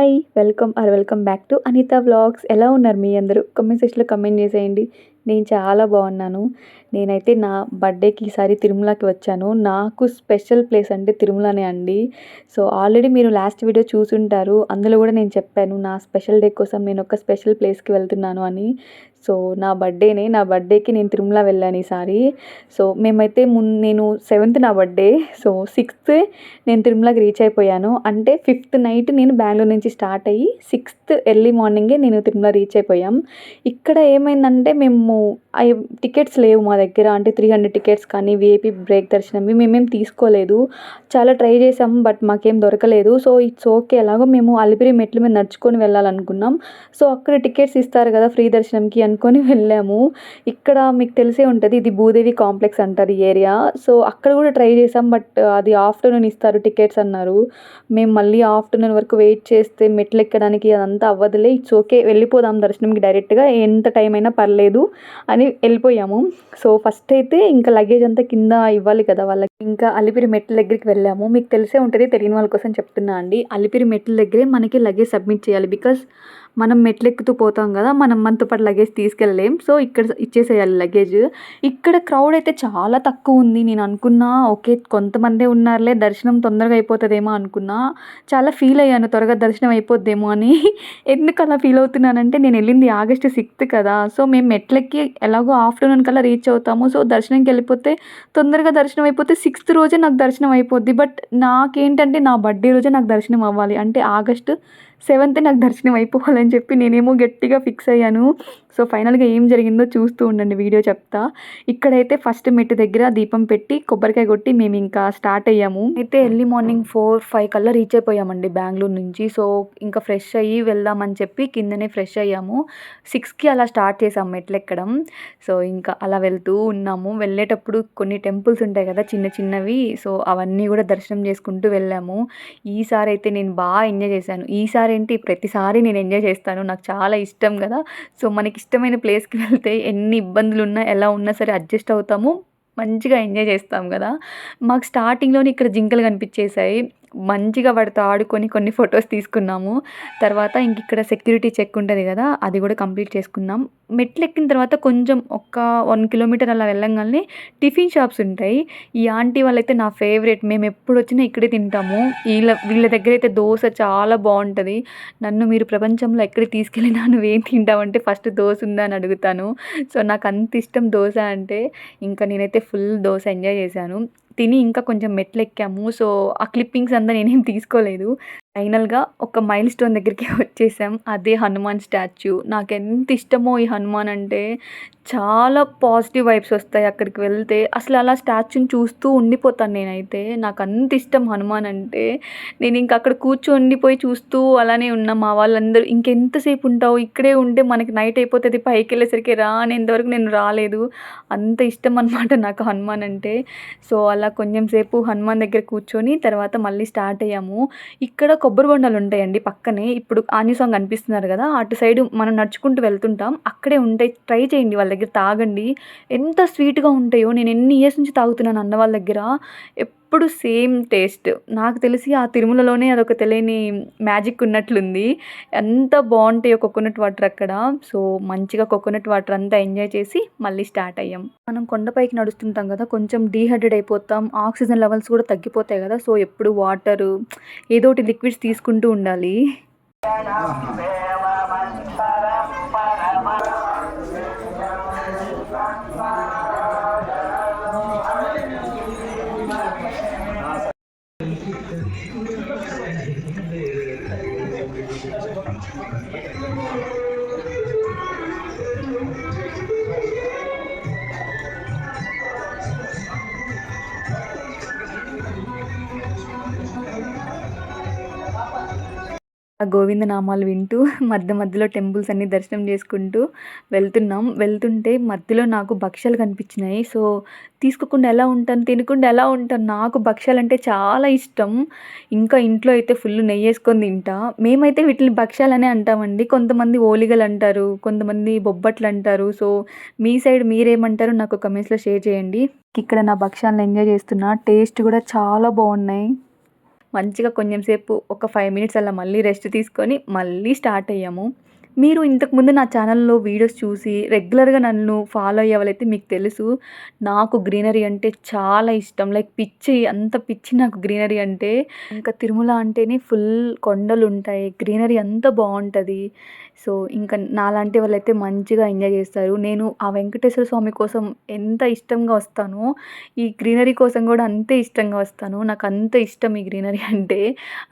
Hi! Welcome back to Anitha vlogs. ఎలా ఉన్నారు మీ అందరూ? కామెంట్ సెక్షన్‌లో కామెంట్ చేసేయండి. నేను చాలా బాగున్నాను. నేనైతే నా బర్త్‌డేకి ఈసారి తిరుమలకి వచ్చాను. నాకు స్పెషల్ ప్లేస్ అంటే తిరుమలనే అండి. సో, ఆల్రెడీ మీరు లాస్ట్ వీడియో చూసుంటారు. అందులో కూడా నేను చెప్పాను నా స్పెషల్ డే కోసం నేను ఒక స్పెషల్ ప్లేస్‌కి వెళ్తున్నాను అని. సో, నా బర్త్‌డేకి నేను తిరుమల వెళ్ళాను ఈసారి. సో, మేమైతే నేను 7థ్ నా బర్త్‌డే. సో, 6థ్ నేను తిరుమలకి రీచ్ అయిపోయాను. అంటే 5థ్ నైట్ నేను బెంగుళూరు నుంచి స్టార్ట్ అయ్యి 6థ్ ఎర్లీ మార్నింగే నేను తిరుమల రీచ్ అయిపోయాం. ఇక్కడ ఏమైందంటే మేము టికెట్స్ లేవు మా దగ్గర. అంటే 300 టికెట్స్ కానీ వీఐపీ బ్రేక్ దర్శనంవి మేమేం తీసుకోలేదు. చాలా ట్రై చేసాం బట్ మాకేం దొరకలేదు. సో, ఇట్స్ ఓకే, ఎలాగో మేము అలిపిరి మెట్ల మీద నడుచుకొని వెళ్ళాలనుకున్నాం. సో, అక్కడ టికెట్స్ ఇస్తారు కదా ఫ్రీ దర్శనంకి అనుకొని వెళ్ళాము. ఇక్కడ మీకు తెలిసే ఉంటుంది, ఇది భూదేవి కాంప్లెక్స్ అంటారు ఈ ఏరియా. సో, అక్కడ కూడా ట్రై చేసాం బట్ అది ఆఫ్టర్నూన్ ఇస్తారు టికెట్స్ అన్నారు. మేము మళ్ళీ ఆఫ్టర్నూన్ వరకు వెయిట్ చేస్తే మెట్లు ఎక్కడానికి అదంతా అవ్వదులే, ఇట్స్ ఓకే వెళ్ళిపోదాం దర్శనంకి డైరెక్ట్గా, ఎంత టైం అయినా పర్లేదు అని వెళ్ళిపోయాము. సో, ఫస్ట్ అయితే ఇంకా లగేజ్ అంతా కింద ఇవ్వాలి కదా వాళ్ళకి. ఇంకా అలిపిరి మెట్ల దగ్గరికి వెళ్ళాము. మీకు తెలిసే ఉంటుంది, తెలియని వాళ్ళ కోసం చెప్తున్నా అండి. అలిపిరి మెట్ల దగ్గరే మనకి లగేజ్ సబ్మిట్ చేయాలి. బికాస్ మనం మెట్లెక్కుతూ పోతాం కదా, మనం మనతో పాటు లగేజ్ తీసుకెళ్ళలేం. సో, ఇక్కడ ఇచ్చేసేయాలి లగేజ్. ఇక్కడ క్రౌడ్ అయితే చాలా తక్కువ ఉంది. నేను అనుకున్నా ఓకే కొంతమందే ఉన్నారులే, దర్శనం తొందరగా అయిపోతుందేమో అనుకున్నా. చాలా ఫీల్ అయ్యాను త్వరగా దర్శనం అయిపోద్దేమో అని. ఎందుకు అలా ఫీల్ అవుతున్నానంటే నేను వెళ్ళింది ఆగస్ట్ 6థ్ కదా. సో, మేము మెట్లెక్కి ఎలాగో ఆఫ్టర్నూన్ కల్లా రీచ్ అవుతాము. సో, దర్శనంకి వెళ్ళిపోతే తొందరగా దర్శనం అయిపోతే 6థ్ రోజే నాకు దర్శనం అయిపోద్ది. బట్ నాకేంటంటే నా బర్త్డే రోజే నాకు దర్శనం అవ్వాలి. అంటే ఆగస్ట్ 7థ్ నాకు దర్శనం అయిపోవాలని చెప్పి నేనేమో గట్టిగా ఫిక్స్ అయ్యాను. సో, ఫైనల్గా ఏం జరిగిందో చూస్తూ ఉండండి, వీడియో చెప్తా. ఇక్కడైతే ఫస్ట్ మెట్టు దగ్గర దీపం పెట్టి కొబ్బరికాయ కొట్టి మేము ఇంకా స్టార్ట్ అయ్యాము. అయితే ఎర్లీ మార్నింగ్ 4-5 కల్లా రీచ్ అయిపోయామండి బెంగళూరు నుంచి. సో, ఇంకా ఫ్రెష్ అయ్యి వెళ్దామని చెప్పి కిందనే ఫ్రెష్ అయ్యాము. 6కి అలా స్టార్ట్ చేసాము మెట్లు ఎక్కడం. సో, ఇంకా అలా వెళ్తూ ఉన్నాము. వెళ్ళేటప్పుడు కొన్ని టెంపుల్స్ ఉంటాయి కదా చిన్న చిన్నవి. సో, అవన్నీ కూడా దర్శనం చేసుకుంటూ వెళ్ళాము. ఈసారి అయితే నేను బాగా ఎంజాయ్ చేశాను. ఈసారి ఏంటి ప్రతిసారి నేను ఎంజాయ్ చేస్తాను, నాకు చాలా ఇష్టం కదా. సో, మనకి ఇష్టమైన ప్లేస్కి వెళ్తే ఎన్ని ఇబ్బందులున్నా ఎలా ఉన్నా సరే అడ్జస్ట్ అవుతాము, మంచిగా ఎంజాయ్ చేస్తాం కదా. మాకు స్టార్టింగ్లోనే ఇక్కడ జింకలు కనిపించేశాయి. మంచిగా వాటితో ఆడుకొని కొన్ని ఫొటోస్ తీసుకున్నాము. తర్వాత ఇంక ఇక్కడ సెక్యూరిటీ చెక్ ఉంటుంది కదా, అది కూడా కంప్లీట్ చేసుకున్నాం. మెట్లు ఎక్కిన తర్వాత కొంచెం ఒక 1 కిలోమీటర్ అలా వెళ్ళంగానే టిఫిన్ షాప్స్ ఉంటాయి. ఈ ఆంటీ వాళ్ళైతే నా ఫేవరెట్, మేము ఎప్పుడు వచ్చినా ఇక్కడే తింటాము. వీళ్ళ దగ్గర అయితే దోశ చాలా బాగుంటుంది. నన్ను మీరు ప్రపంచంలో ఎక్కడికి తీసుకెళ్ళినా నువ్వేం తింటావంటే ఫస్ట్ దోశ ఉందా అని అడుగుతాను. సో, నాకు అంత ఇష్టం దోశ అంటే. ఇంకా నేనైతే ఫుల్ దోశ ఎంజాయ్ చేశాను. తిని ఇంకా కొంచెం మెట్లు ఎక్కాము. సో, ఆ క్లిప్పింగ్స్ అంతా నేనేం తీసుకోలేదు. ఫైనల్గా ఒక మైల్ స్టోన్ దగ్గరికి వచ్చేసాం. అదే హనుమాన్ స్టాచ్యూ. నాకెంత ఇష్టమో ఈ హనుమాన్ అంటే. చాలా పాజిటివ్ వైబ్స్ వస్తాయి అక్కడికి వెళ్తే. అసలు అలా స్టాచ్యూని చూస్తూ ఉండిపోతాను నేనైతే. నాకు అంత ఇష్టం హనుమాన్ అంటే. నేను ఇంక అక్కడ ఉండిపోయి చూస్తూ అలానే ఉన్నా. మా వాళ్ళందరూ ఇంకెంతసేపు ఉంటావు, ఇక్కడే ఉంటే మనకి నైట్ అయిపోతుంది, పైకి వెళ్ళేసరికి రా అనేంతవరకు నేను రాలేదు. అంత ఇష్టం అనమాట నాకు హనుమాన్ అంటే. సో, అలా కొంచెం సేపు హనుమాన్ దగ్గర కూర్చొని తర్వాత మళ్ళీ స్టార్ట్ అయ్యాము. ఇక్కడ కొబ్బరి బొండాలు ఉంటాయండి పక్కనే. ఇప్పుడు ఆంజనేయ స్వామి కనిపిస్తున్నారు కదా, అటు సైడు మనం నడుచుకుంటూ వెళ్తుంటాం, అక్కడే ఉంటాయి. ట్రై చేయండి, వాళ్ళ దగ్గర తాగండి. ఎంత స్వీట్గా ఉంటాయో. నేను ఎన్ని ఇయర్స్ నుంచి తాగుతున్నాను అన్న వాళ్ళ దగ్గర. ఎప్పుడు సేమ్ టేస్ట్. నాకు తెలిసి ఆ తిరుమలలోనే అదొక తెలియని మ్యాజిక్ ఉన్నట్లుంది. ఎంత బాగుంటాయో కోకోనట్ వాటర్ అక్కడ. సో, మంచిగా కోకోనట్ వాటర్ అంతా ఎంజాయ్ చేసి మళ్ళీ స్టార్ట్ అయ్యాం. మనం కొండపైకి నడుస్తుంటాం కదా, కొంచెం డీహైడ్రేట్ అయిపోతాం, ఆక్సిజన్ లెవెల్స్ కూడా తగ్గిపోతాయి కదా. సో, ఎప్పుడు వాటరు ఏదో ఒకటి లిక్విడ్స్ తీసుకుంటూ ఉండాలి. ఆ గోవిందనామాలు వింటూ మధ్యలో టెంపుల్స్ అన్నీ దర్శనం చేసుకుంటూ వెళ్తున్నాం. వెళ్తుంటే మధ్యలో నాకు భక్షాలు కనిపించినాయి. సో, తీసుకోకుండా ఎలా ఉంటాను, తినకుండా ఎలా ఉంటాను. నాకు భక్షాలంటే చాలా ఇష్టం. ఇంకా ఇంట్లో అయితే ఫుల్ నెయ్యేసుకొని తింటా. మేమైతే వీటిని భక్షాలనే అంటామండి. కొంతమంది ఓలిగలు అంటారు, కొంతమంది బొబ్బట్లు అంటారు. సో, మీ సైడ్ మీరేమంటారో నాకు కమెంట్స్‌లో షేర్ చేయండి. ఇక్కడ నా భక్షాలను ఎంజాయ్ చేస్తున్నా. టేస్ట్ కూడా చాలా బాగున్నాయి. మంచిగా కొంచెం సేపు ఒక 5 మినిట్స్ అలా మళ్ళీ రెస్ట్ తీసుకొని మళ్ళీ స్టార్ట్ అయ్యాము. మీరు ఇంతకుముందు నా ఛానల్‌లో వీడియోస్ చూసి రెగ్యులర్‌గా నన్ను ఫాలో అయ్యే వాళ్ళైతే మీకు తెలుసు. నాకు గ్రీనరీ అంటే చాలా ఇష్టం. లైక్ పిచ్చి, అంత పిచ్చి నాకు గ్రీనరీ అంటే. ఇంకా తిరుమల అంటేనే ఫుల్ కొండలుంటాయి. గ్రీనరీ అంతా బావుంటది. సో, ఇంకా నాలాంటి వాళ్ళైతే మంచిగా ఎంజాయ్ చేస్తారు. నేను ఆ వెంకటేశ్వర స్వామి కోసం ఎంత ఇష్టంగా వస్తానో, ఈ గ్రీనరీ కోసం గూడా అంతే ఇష్టంగా వస్తాను. నాకంత ఇష్టం ఈ గ్రీనరీ అంటే.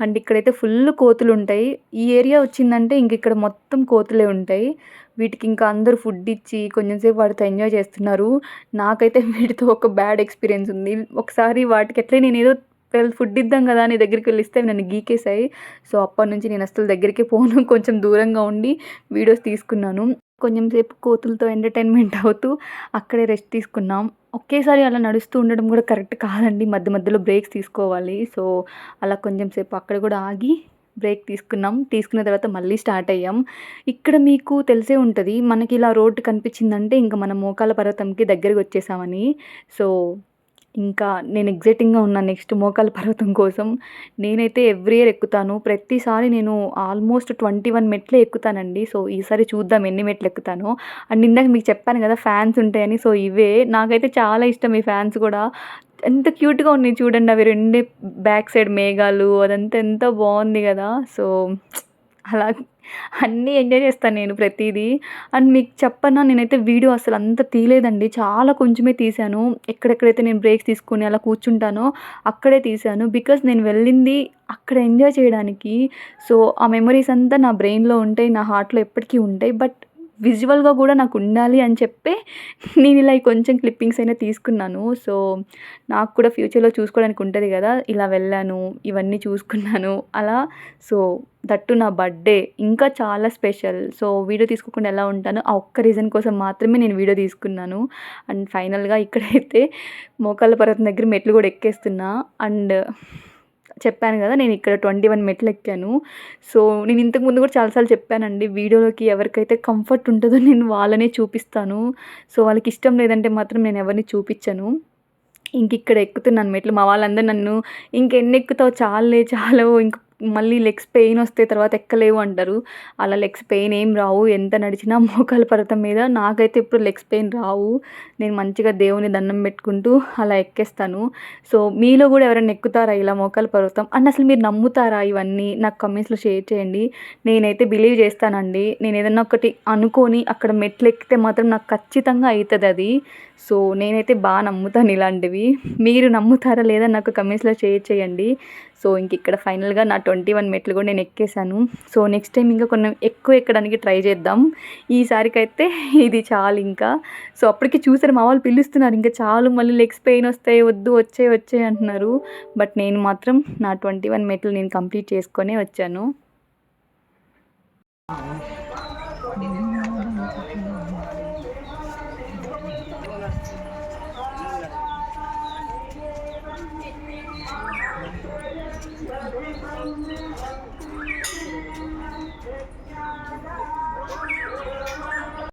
అండ్ ఇక్కడైతే ఫుల్ కోతులుంటాయి. ఈ ఏరియా వచ్చిందంటే ఇంక ఇక్కడ మొత్తం కోతులే ఉంటాయి. వీటికి ఇంకా అందరూ ఫుడ్ ఇచ్చి కొంచెం సేపు వాటితో ఎంజాయ్ చేస్తున్నారు. నాకైతే వీటితో ఒక బ్యాడ్ ఎక్స్‌పీరియన్స్ ఉంది. ఒకసారి వాటికి ఎట్లా నేనేదో ఫుడ్ ఇద్దాం గదా అని దగ్గరికి వెళ్లి ఇస్తే అవి నన్ను గీకేసాయి. సో, అప్పటినుంచి నేను అస్సలు దగ్గరికే పోను. కొంచెం దూరంగా ఉండి వీడియోస్ తీసుకున్నాను. కొంచెం సేపు కోతులతో ఎంటర్‌టైన్‌మెంట్ అవుతూ అక్కడే రెస్ట్ తీసుకున్నాం. ఒకేసారి అలా నడుస్తూ ఉండడం గూడా కరెక్ట్ కాదండి. మధ్య మధ్యలో బ్రేక్స్ తీసుకోవాలి. సో, అలా కొంచెం సేపు అక్కడ గూడా ఆగి బ్రేక్ తీసుకున్నాం. తీసుకున్న తర్వాత మళ్ళీ స్టార్ట్ అయ్యాం. ఇక్కడ మీకు తెలిసే ఉంటది. మనకి ఇలా రోడ్డు కనిపించిందంటే ఇంక మనం మోకాళ్ళ పర్వతంకి దగ్గరకి వచ్చేసామని. సో, ఇంకా నేను ఎక్సైటింగ్‌గా ఉన్నాను నెక్స్ట్ మోకాళ్ళ పర్వతం కోసం. నేనైతే ఎవ్రీ ఇయర్ ఎక్కుతాను. ప్రతిసారి నేను ఆల్మోస్ట్ 21 మెట్లే ఎక్కుతానండి. సో, ఈసారి చూద్దాం ఎన్ని మెట్లు ఎక్కుతానో. అండ్ ఇందాక మీకు చెప్పాను గదా! ఫ్యాన్స్ ఉంటాయని. సో, ఇవే. నాకైతే చాలా ఇష్టం ఈ ఫ్యాన్స్ గూడా. ఎంత క్యూట్‌గా ఉన్నాయి చూడండి. అవి రెండే బ్యాక్ సైడ్ మేఘాలు అదంతా ఎంత బావుంది గదా! సో, అలా అన్నీ ఎంజాయ్ చేస్తాను నేను ప్రతీదీ. అండ్ మీకు చెప్పనా, నేనైతే వీడియో అసలు అంత తీయలేదండి. చాలా కొంచెమే తీశాను. ఎక్కడెక్కడైతే నేను బ్రేక్స్ తీసుకొని అలా కూర్చుంటానో అక్కడే తీశాను. బికాజ్ నేను వెళ్ళింది అక్కడ ఎంజాయ్ చేయడానికి. సో, ఆ మెమోరీస్ అంతా నా బ్రెయిన్‌లో ఉంటాయి. నా హార్ట్‌లో ఎప్పటికీ ఉంటాయి. బట్ విజువల్‌గా గూడా నాకుండాలి అని చెప్పే నేనిలా కొంచెం క్లిప్పింగ్స్ అయినా తీసుకున్నాను. సో, నాకు కూడా ఫ్యూచర్‌లో చూసుకోవడానికి ఉంటది గదా! ఇలా వెళ్ళాను, ఇవన్నీ చూసుకున్నాను అలా. సో, దట్ నా బర్త్‌డే ఇంకా చాలా స్పెషల్. సో, వీడియో తీసుకోకుండా ఎలా ఉంటానో ఆ ఒక్క రీజన్ కోసం మాత్రమే నేను వీడియో తీసుకున్నాను. అండ్ ఫైనల్‌గా ఇక్కడైతే మోకాళ్ళ పర్వతం దగ్గర మెట్లు గూడా ఎక్కేస్తున్నా. అండ్ చెప్పాను గదా! నేనిక్కడ 21 మెట్లెక్కాను. సో, నేను ఇంతకు ముందు గూడా చాలా సార్లు చెప్పానండి. వీడియోలోకి ఎవరికైతే కంఫర్ట్ ఉంటదో నేను వాళ్ళనే చూపిస్తాను. సో, వాళ్ళకిష్టం లేదంటే మాత్రం నేనెవరిని చూపిచ్చను. ఇంకిక్కడ ఎక్కుతున్నాను మెట్లు. మా వాళ్ళందరూ నన్ను "ఇంకెన్నెక్కుతావు చాలులే చాలు ఇంక మళ్ళీ లెగ్స్ పెయినొస్తే తర్వాత ఎక్కలేవు" అంటారు. అలా లెగ్స్ పెయిన్ ఏం రావు. ఎంత నడిచినా మోకాళ్ళ పర్వతం మీద నాకైతే ఎప్పుడు లెగ్స్ పెయిన్ రావు. నేను మంచిగా దేవుని దండం పెట్టుకుంటూ అలా ఎక్కేస్తాను. సో, మీలో గూడా ఎవరైనా ఎక్కుతారా ఇలా మోకాళ్ళ పర్వతం? అండ్ అసలు మీరు నమ్ముతారా ఇవన్నీ? నాకు కామెంట్స్‌లో షేర్ చేయండి. నేనైతే బిలీవ్ చేస్తానండి. నేనేదన్నా ఒకటి అనుకోని అక్కడ మెట్లెక్కితే మాత్రం నాకు ఖచ్చితంగా అయితదది. సో, నేనైతే నమ్ముతాను ఇలాంటివి. మీరు నమ్ముతారా లేదా నాకు కామెంట్స్‌లో షేర్ చేయండి. సో, ఇంకిక్కడ ఫైనల్‌గా నా 21 మెట్లు గూడా నేను ఎక్కేసాను. సో, నెక్స్ట్ టైమ్ ఇంకా కొన్ని ఎక్కువ ఎక్కడానికి ట్రై చేద్దాం. ఈసారికైతే ఇది చాలింకా. సో, అప్పటికి చూసారు మా వాళ్ళు పిలుస్తున్నారు. ఇంక చాలు మళ్ళీ లెగ్స్ పెయినొస్తాయి. వద్దు వచ్చేయి వచ్చేయి అంటున్నారు. బట్ నేను మాత్రం నా 21 మెట్లు నేను కంప్లీట్ చేసుకొనే వచ్చాను.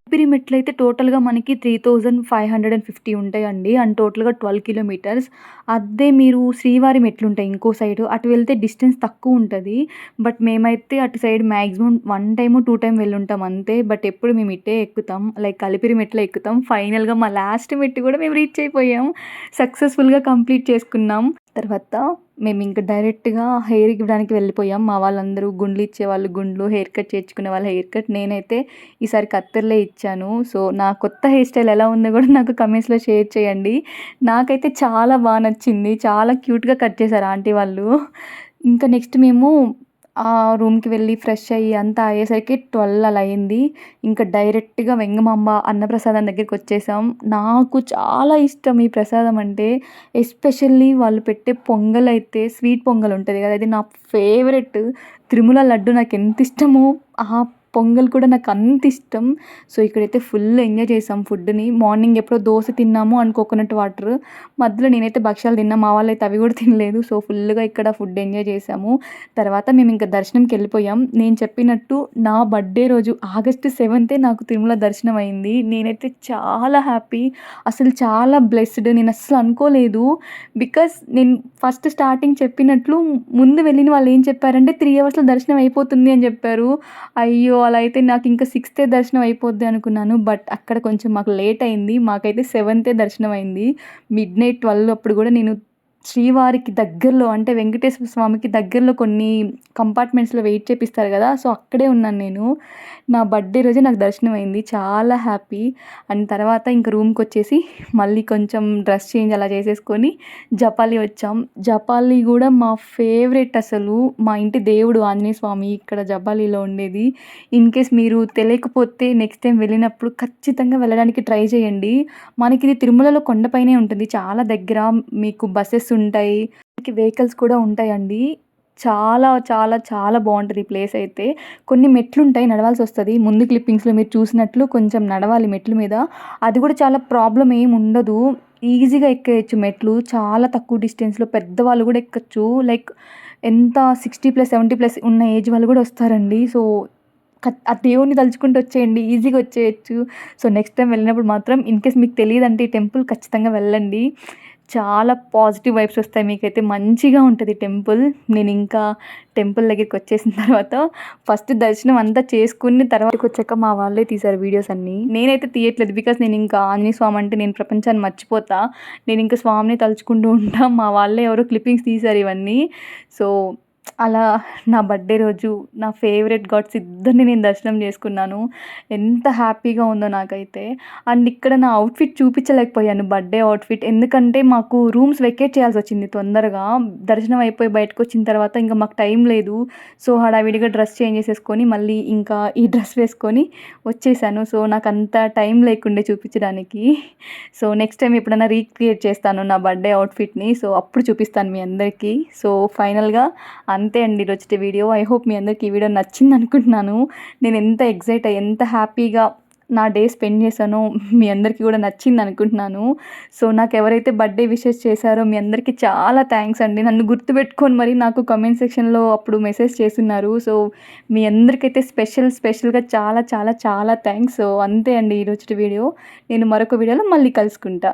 అలిపిరి మెట్లయితే టోటల్‌గా మనకి 3550 ఉంటాయండి. అండ్ టోటల్‌గా 12 కిలోమీటర్స్. అదే మీరు శ్రీవారి మెట్లుంటాయి ఇంకో సైడు. అటు వెళ్తే డిస్టెన్స్ తక్కువుంటది. బట్ మేమైతే అటు సైడ్ మాక్సిమం 1 టైమో, 2 టైమ్ వెళ్ళుంటాం అంతే. బట్ ఎప్పుడు మేము ఇటే ఎక్కుతాం. లైక్ అలిపిరి మెట్లే ఎక్కుతాం. ఫైనల్‌గా మా లాస్ట్ మెట్టు కూడా మేము రీచ్ అయిపోయాం. సక్సెస్‌ఫుల్‌గా కంప్లీట్ చేసుకున్నాం. తర్వాత మేమింక డైరెక్ట్‌గా హెయిర్ ఇవ్వడానికి వెళ్ళిపోయాం. మా వాళ్ళందరూ గుండ్లు ఇచ్చేవాళ్ళు గుండ్లు, హెయిర్ కట్ చేయించుకునే వాళ్ళు హెయిర్ కట్. నేనైతే ఈసారి కత్తెరలే ఇచ్చాను. సో, నా కొత్త హెయిర్ స్టైల్ ఎలా ఉందో కూడా నాకు కామెంట్స్‌లో షేర్ చేయండి. నాకైతే చాలా నచ్చింది. చాలా క్యూట్‌గా కట్ చేశారు ఆంటీ వాళ్ళు. ఇంకా నెక్స్ట్ మేము రూమ్‌కి వెళ్ళి ఫ్రెష్ అయ్యి అంతా అయ్యేసరికి 12 అలా అయింది. ఇంకా డైరెక్ట్‌గా వెంగమాంబ అన్నప్రసాదం దగ్గరికొచ్చేసాం. నాకు చాలా ఇష్టం ఈ ప్రసాదం అంటే. ఎస్పెషల్లీ వాళ్ళు పెట్టే పొంగలైతే స్వీట్ పొంగల్ ఉంటది కదా! అది నా ఫేవరెట్. తిరుమల లడ్డు నాకెంత ఇష్టమో ఆ పొంగల్ కూడా నాకు అంత ఇష్టం. సో ఇక్కడైతే ఫుల్ ఎంజాయ్ చేసాం ఫుడ్‌ని. మార్నింగ్ ఎప్పుడో దోస తిన్నాము అండ్ కోకోనట్ వాటర్. మధ్యలో నేనైతే భక్షాలు తిన్నా. మా వాళ్ళైతే అవి కూడా తినలేదు. సో ఫుల్‌గా ఇక్కడ ఫుడ్ ఎంజాయ్ చేసాము. తర్వాత మేము ఇంకా దర్శనంకెళ్ళిపోయాం. నేను చెప్పినట్టు నా బర్త్‌డే రోజు ఆగస్ట్ 7థే నాకు తిరుమల దర్శనం అయింది. నేనైతే చాలా హ్యాపీ. అసలు చాలా బ్లెస్డ్. నేను అస్సలు అనుకోలేదు. బికాస్ నేను ఫస్ట్ స్టార్టింగ్ చెప్పినట్లు ముందు వెళ్ళిన వాళ్ళు ఏం చెప్పారంటే 3 అవర్స్‌లో దర్శనం అయిపోతుంది అని చెప్పారు. అయ్యో! అలా అయితే నాకు ఇంకా 6థే దర్శనం అయిపోద్ది అనుకున్నాను. బట్ అక్కడ కొంచెం మాకు లేట్ అయింది. మాకైతే 7థే దర్శనం అయింది. మిడ్‌నైట్ 12 అప్పుడు కూడా నేను శ్రీవారికి దగ్గరలో అంటే వెంకటేశ్వర స్వామికి దగ్గరలో కొన్ని కంపార్ట్మెంట్స్‌లో వెయిట్ చేపిస్తారు కదా! సో అక్కడే ఉన్నాను నేను. నా బర్త్‌డే రోజే నాకు దర్శనం అయింది. చాలా హ్యాపీ. అండ్ తర్వాత ఇంక రూమ్‌కొచ్చేసి మళ్ళీ కొంచెం డ్రెస్ చేంజ్ అలా చేసేసుకొని జపాలి వచ్చాం. జపాలి గూడా మా ఫేవరెట్ అసలు. మా ఇంటి దేవుడు ఆంజనేయ స్వామి ఇక్కడ జపాలిలో ఉండేది. ఇన్‌కేస్ మీరు తెలియకపోతే నెక్స్ట్ టైమ్ వెళ్ళినప్పుడు ఖచ్చితంగా వెళ్ళడానికి ట్రై చేయండి. మనకిది తిరుమలలో కొండపైనే ఉంటుంది. చాలా దగ్గర మీకు బసెస్ ఉంటాయి. వెహికల్స్ కూడా ఉంటాయండి. చాలా చాలా చాలా బావుంటది ఈ ప్లేస్ అయితే. కొన్ని మెట్లుంటాయి నడవాల్సొస్తది. ముందు క్లిప్పింగ్స్‌లో మీరు చూసినట్లు కొంచెం నడవాలి మెట్ల మీద. అది కూడా చాలా ప్రాబ్లమ్ ఏముండదు. ఈజీగా ఎక్కేయొచ్చు మెట్లు. చాలా తక్కువ డిస్టెన్స్‌లో పెద్దవాళ్ళు కూడా ఎక్కచ్చు. లైక్ ఎంత 60+, 70+ ఉన్న ఏజ్ వాళ్ళు కూడా వస్తారండి. సో ఆ దేవుడిని తలుచుకుంటూ వచ్చేయండి. ఈజీగా వచ్చేయొచ్చు. సో నెక్స్ట్ టైమ్ వెళ్ళినప్పుడు మాత్రం ఇన్‌కేస్ మీకు తెలీదంటే ఈ టెంపుల్ ఖచ్చితంగా వెళ్ళండి. చాలా పాజిటివ్ వైబ్స్ వస్తాయి మీకైతే. మంచిగా ఉంటది టెంపుల్. నేనింకా టెంపుల్ దగ్గరికొచ్చేసిన తర్వాత ఫస్ట్ దర్శనం అంతా చేసుకుని తర్వాతకొచ్చాక మా వాళ్ళే తీశారు వీడియోస్ అన్నీ. నేనైతే తీయట్లేదు. బికాజ్ నేనింకా ఆంజనేయ స్వామి అంటే నేను ప్రపంచాన్ని మర్చిపోతా. నేనింక స్వామిని తలుచుకుంటూ ఉంటా. మా వాళ్ళే ఎవరో క్లిప్పింగ్స్ తీశారు ఇవన్నీ. సో అలా నా బర్త్‌డే రోజు నా ఫేవరెట్ గాడ్స్ ఇద్దరిని నేను దర్శనం చేసుకున్నాను. ఎంత హ్యాపీగా ఉందో నాకైతే. అండ్ ఇక్కడ నా అవుట్‌ఫిట్ చూపించలేకపోయాను బర్త్‌డే అవుట్‌ఫిట్. ఎందుకంటే మాకు రూమ్స్ వెకేట్ చేయాల్సొచ్చింది తొందరగా. దర్శనం అయిపోయి బయటకొచ్చిన తర్వాత ఇంక మాకు టైం లేదు. సో హడావిడిగా డ్రెస్ చేంజ్ చేసేసుకొని మళ్ళీ ఇంకా ఈ డ్రెస్ వేసుకొని వచ్చేసాను. సో నాకంత టైం లేకుండే చూపించడానికి. సో నెక్స్ట్ టైమ్ ఎప్పుడైనా రీక్రియేట్ చేస్తాను నా బర్త్‌డే అవుట్‌ఫిట్‌ని. సో అప్పుడు చూపిస్తాను మీ అందరికీ. సో ఫైనల్‌గా అంతే అండి ఈరోజుటి వీడియో. ఐ హోప్ మీ అందరికి ఈ వీడియో నచ్చిందనుకుంటున్నాను. నేను ఎంత ఎక్సైట్ అయ్యి ఎంత హ్యాపీగా నా డే స్పెండ్ చేశానో మీ అందరికీ కూడా నచ్చిందనుకుంటున్నాను. సో నాకెవరైతే బర్త్‌డే విషెస్ చేశారో మీ అందరికీ చాలా థ్యాంక్స్ అండి. నన్ను గుర్తుపెట్టుకొని మరి నాకు కామెంట్ సెక్షన్‌లో అప్పుడు మెసేజ్ చేసున్నారు. సో మీ అందరికైతే స్పెషల్‌గా చాలా చాలా చాలా థ్యాంక్స్. సో అంతే అండి ఈరోజుటి వీడియో. నేను మరొక వీడియోలో మళ్ళీ కలుసుకుంటా.